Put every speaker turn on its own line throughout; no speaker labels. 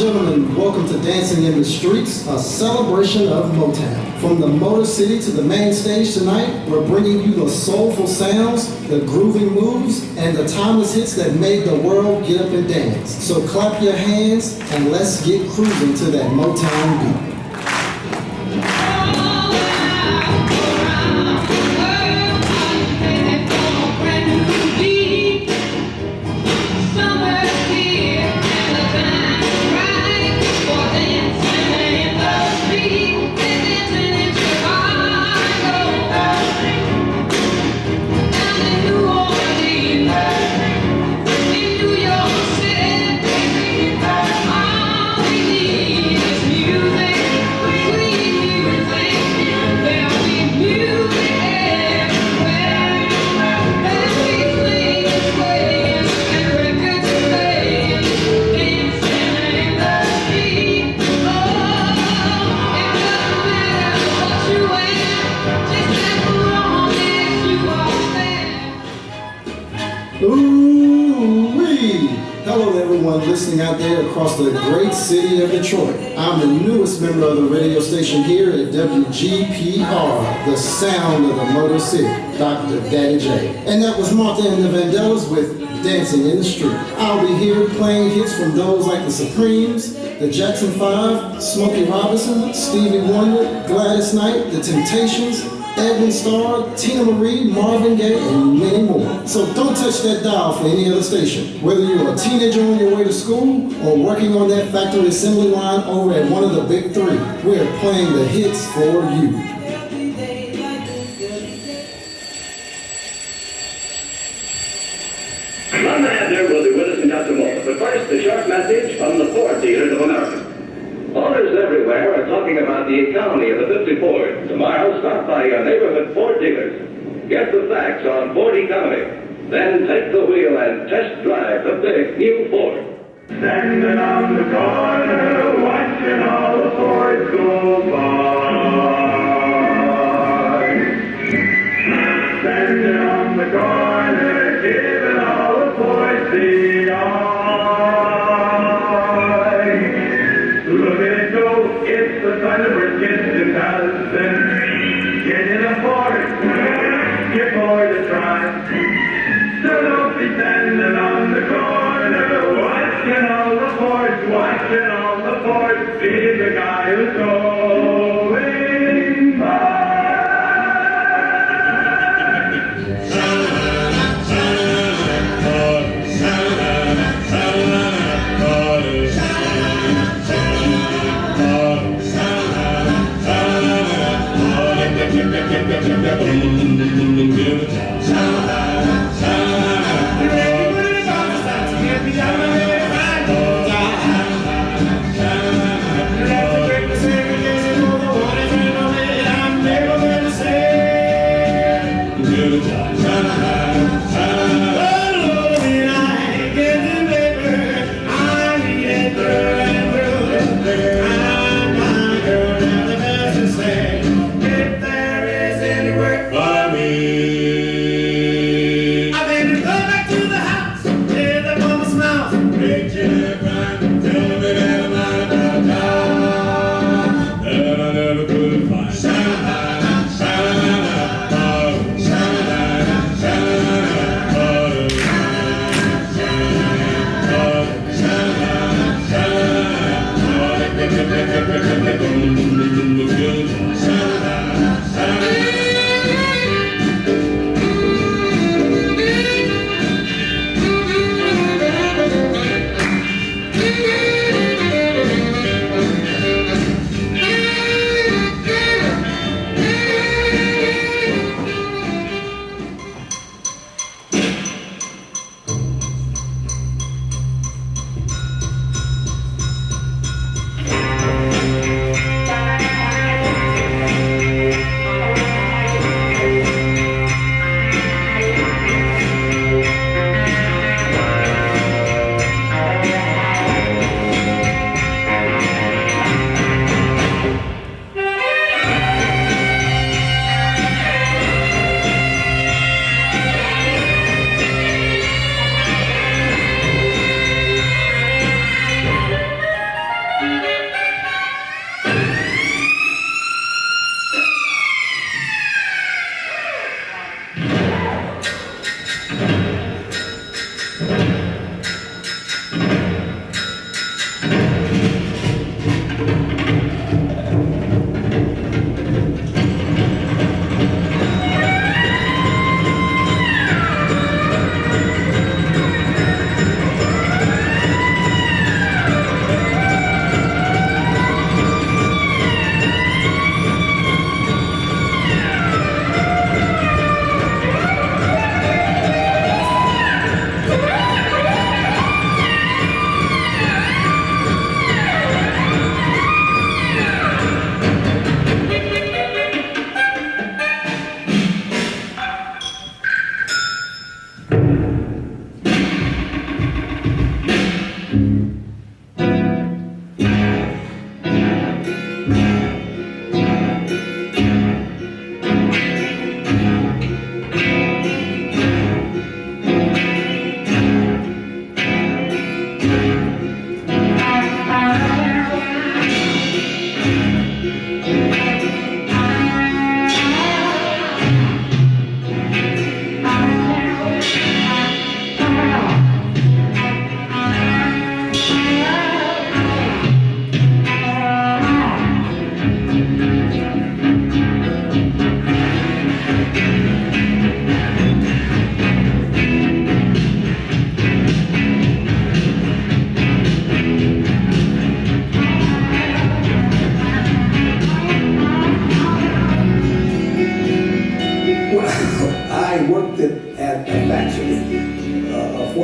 gentlemen, welcome to Dancing in the Streets, a celebration of Motown. From the Motor City to the main stage tonight, we're bringing you the soulful sounds, the grooving moves, and the timeless hits that made the world get up and dance. So clap your hands and let's get cruising to that Motown beat. Ooh-wee! Hello everyone listening out there across the great city of Detroit. I'm the newest member of the radio station here at WGPR, the sound of the Motor City, Dr. Daddy J. And that was Martha and the Vandellas with Dancing in the Street. I'll be here playing hits from those like the Supremes, the Jackson 5, Smokey Robinson, Stevie Wonder, Gladys Knight, the Temptations, Edwin Starr, Tina Marie, Marvin Gaye, and many more. So don't touch that dial for any other station. Whether you're a teenager on your way to school or working on that factory assembly line over at one of the big three, we're playing the hits for you.
London Abner will be with us in just a moment, but first, a short message from the Ford dealers of America. Owners everywhere are talking about the economy of the 50 Ford. Tomorrow, stop by your neighborhood Ford dealers. Get the facts on Ford economy. Then take the wheel and test drive the big new Ford.
Standing on the corner, watching all the Fords go by. Standing on the corner, giving all the Fords the eye. Look at it go, it's the Thunderbird kids 2000. Get in a Ford, you're for the try. So don't be standing on the corner, watching all the Fords, watching all the Fords. Be the guy who's going by.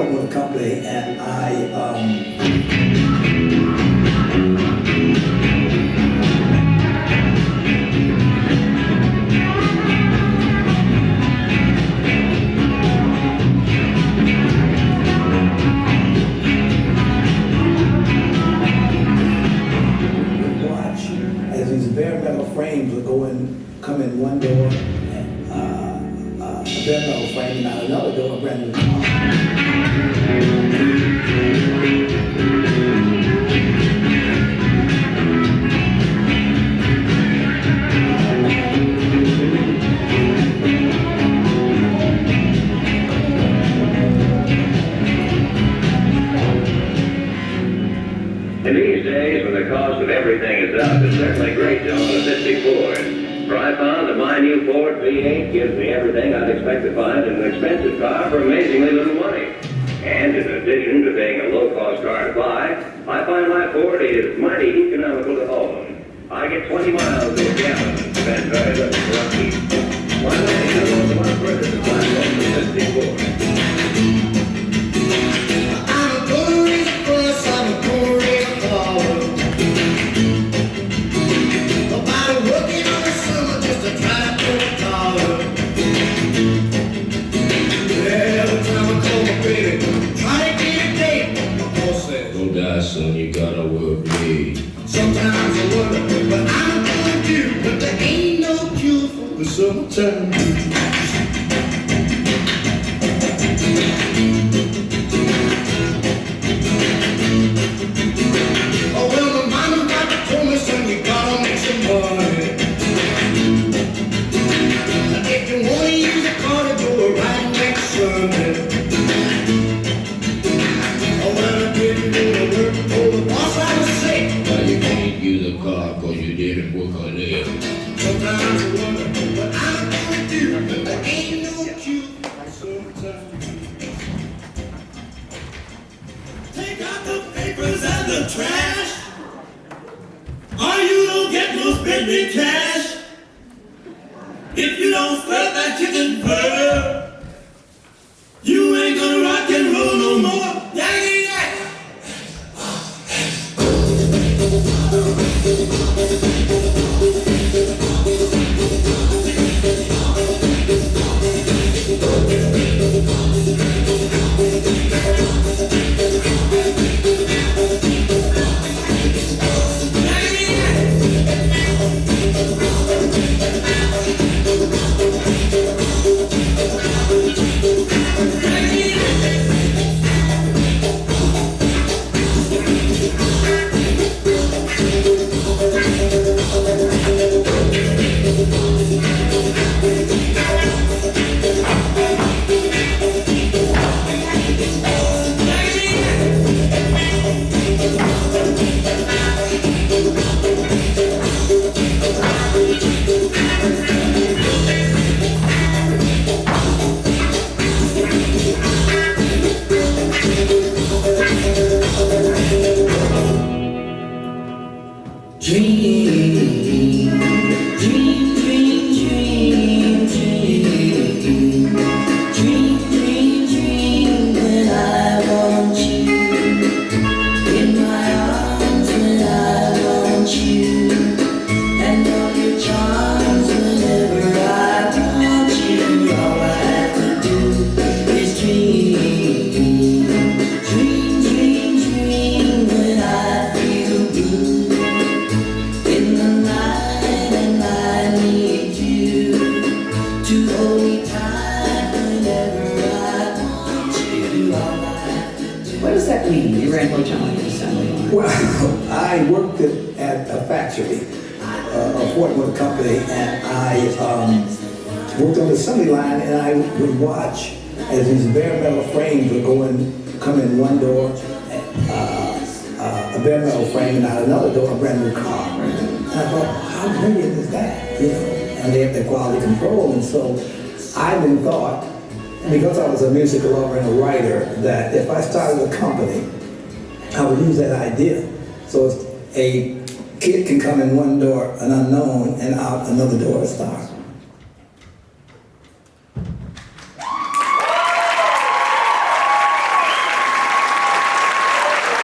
working with a company, and watch as these bare metal frames would come in one door, and a bare metal frame, and out another door, a brand new car.
In these days, when the cost of everything is up, it's certainly great to own a 50 Ford. For I found that my new Ford V8 gives me everything I'd expect to find in an expensive car for amazingly little money. And in addition to being a low-cost car to buy, I find my Ford is mighty economical to own. I get 20 miles to a gallon and spend very little for upkeep. Why not handle the one further to find own the 50 Ford?
I'm gonna raise a fuss, I'm gonna raise a holler. Nobody working on the summer just to try to pull a dollar. Yeah, every time I call my baby, try to get a date, my boss says,
Don't die, son, you gotta work late.
sometimes I wonder what I'm gonna do, but there ain't no cure for the summertime blues. Oh, well, my mama and papa told me, son, you gotta make some money. If you wanna use a car to go riding next Sunday. Oh, well, I didn't go to work, told the boss I was sick.
Now you can't use a car cause you didn't work on it.
Sometimes I wonder what I'm gonna do, but there ain't no cure for summertime.
Take out the papers and the trash, or you don't get no spending cash. If you don't spread that chicken fur, you ain't gonna rock and roll no more. Yakety yak.
What does that mean? You ran electronic assembly line.
Well, I worked at a factory, a Fort Worth company, and I worked on the assembly line, and I would watch as these bare metal frames would come in one door, a bare metal frame, and out another door, a brand new car. And I thought, how brilliant is that? You know, and they have the quality control, and so I then thought, because I was a musical lover and a writer, that if I started a company, I would use that idea. So a kid can come in one door, an unknown, and out another door, a star.